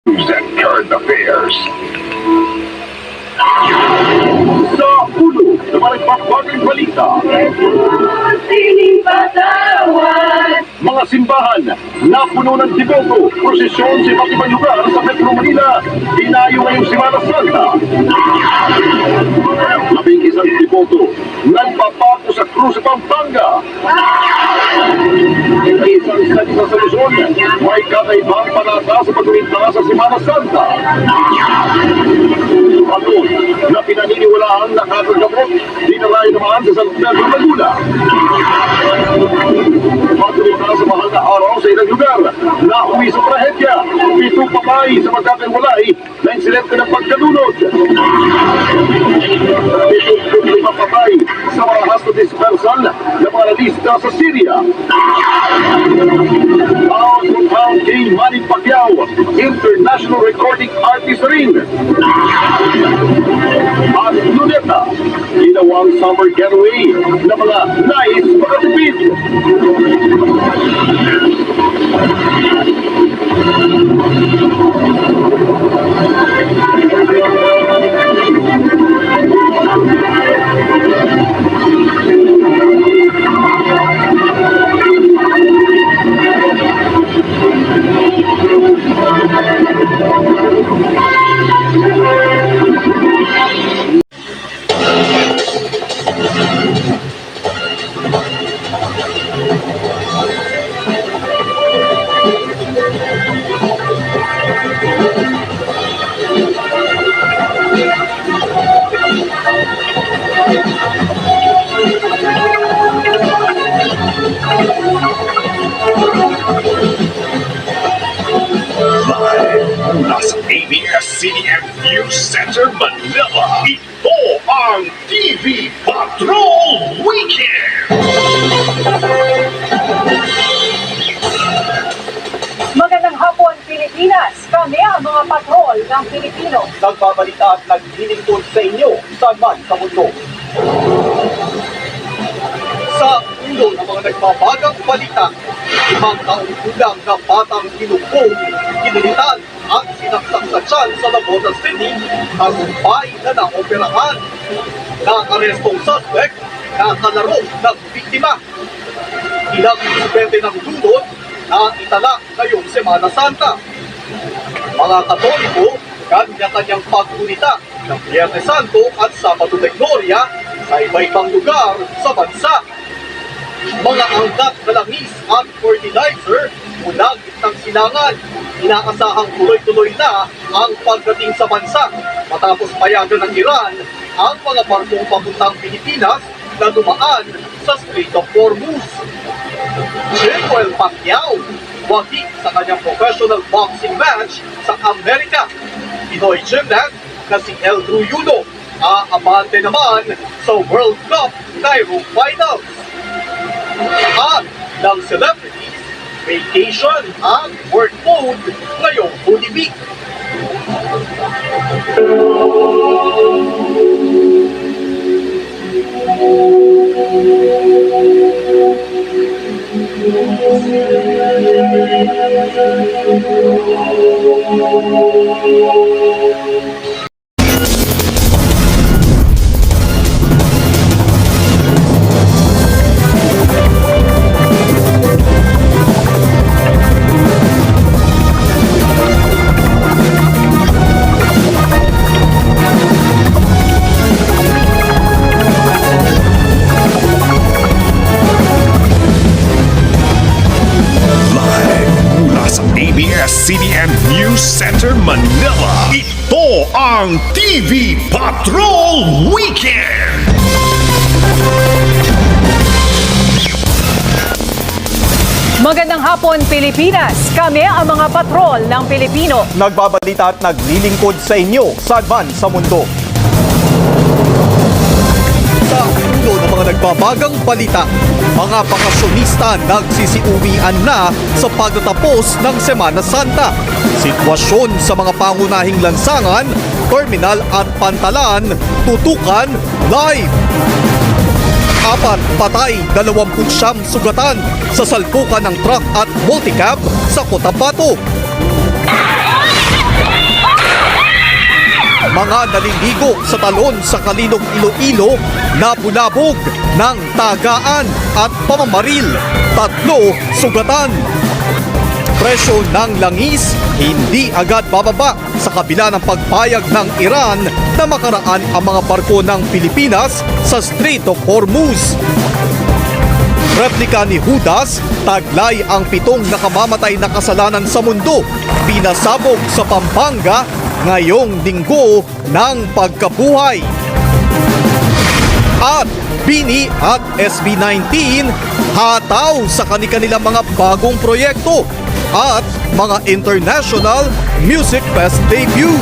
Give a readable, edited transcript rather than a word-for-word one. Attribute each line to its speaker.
Speaker 1: and current affairs. Sa ulo ng mga nagpapaging balita,
Speaker 2: Sining patawad.
Speaker 1: mga simbahan na puno ng deboto, prosesyon sa iba't ibang lugar sa Metro Manila, dinayo ngayong Semana Santa. 11 deboto nagpapato sa krus sa Pampanga. Isang sa Luzon, may kakaibang panata sa pagkuminta sa Semana Santa. Patun na pinaniniwalaan nakakagamot, dinalayo naman sa San Pedro Laguna. Pagkuminta sa mahal na araw sa ilang lugar, nauwi sa trahedya, 7 patay sa magkakaiwalay na insidente ng pagkalunod. 75 patay sa marahas na dispersal ng mga nalista sa Syria. Ang kay Manny Pacquiao, international recording artist rin. At Luneta, ginawang summer getaway ng mga nais makatipid.
Speaker 3: Nasa ABS-CBN News Center, Manila. Ito ang TV Patrol Weekend!
Speaker 2: Magandang hapon, Pilipinas. Kami ang mga patrol ng Pilipino.
Speaker 4: Nagbabalita at naglilingkod sa inyo saan man sa mundo. Sa ulo ng mga nagbabagang balita, 5 taong gulang na batang kinumpong, kinilitan at sinaksak sa tiyan sa Labotas City, tagumpay na naoperahan. Nakarestong suspect na kalaro ng biktima. Ilang insidente ng dudot na itala ngayong Semana Santa. Mga Katoliko, kanya-kanyang paggunita ng Biyernes Santo at Sabado de Gloria sa iba-ibang lugar sa bansa. Mga angkat na langis at fertilizer mula gitnang silangan. Inaasahang tuloy-tuloy na ang pagdating sa bansa matapos payagan ng Iran ang mga barkong papuntang Pilipinas na dumaan sa Strait of Hormuz. Joel Pacquiao, wagi sa kanyang professional boxing match sa Amerika. Pinoy gymnast na si Eldru Yudo, aabante naman sa World Cup Cairo Finals. At ng celebrities, vacation at work mode ngayong Holy Week.
Speaker 3: ABS-CBN News Center, Manila. Ito ang TV Patrol Weekend!
Speaker 2: Magandang hapon, Pilipinas. Kami ang mga patrol ng Pilipino.
Speaker 4: Nagbabalita at naglilingkod sa inyo saan man sa mundo. Sa ulo ng mga nagbabagang balita, mga bakasyonista nagsisiuwian na sa pagtatapos ng Semana Santa. Sitwasyon sa mga pangunahing lansangan, terminal at pantalan, tutukan live. 4 patay, 29 sugatan sa salpukan ng truck at multicab sa Cotabato. mga naliligo sa talon sa Kalinog, Iloilo na bulabog ng tagaan at pamamaril. 3 sugatan. Presyo ng langis hindi agad bababa sa kabila ng pagpayag ng Iran na makaraan ang mga barko ng Pilipinas sa Strait of Hormuz. Replika ni Judas, taglay ang 7 nakamamatay na kasalanan sa mundo. Pinasabog sa Pampanga ngayong linggo ng pagkabuhay. At Bini at SB19 hataw sa kanilang mga bagong proyekto at mga international music fest debut.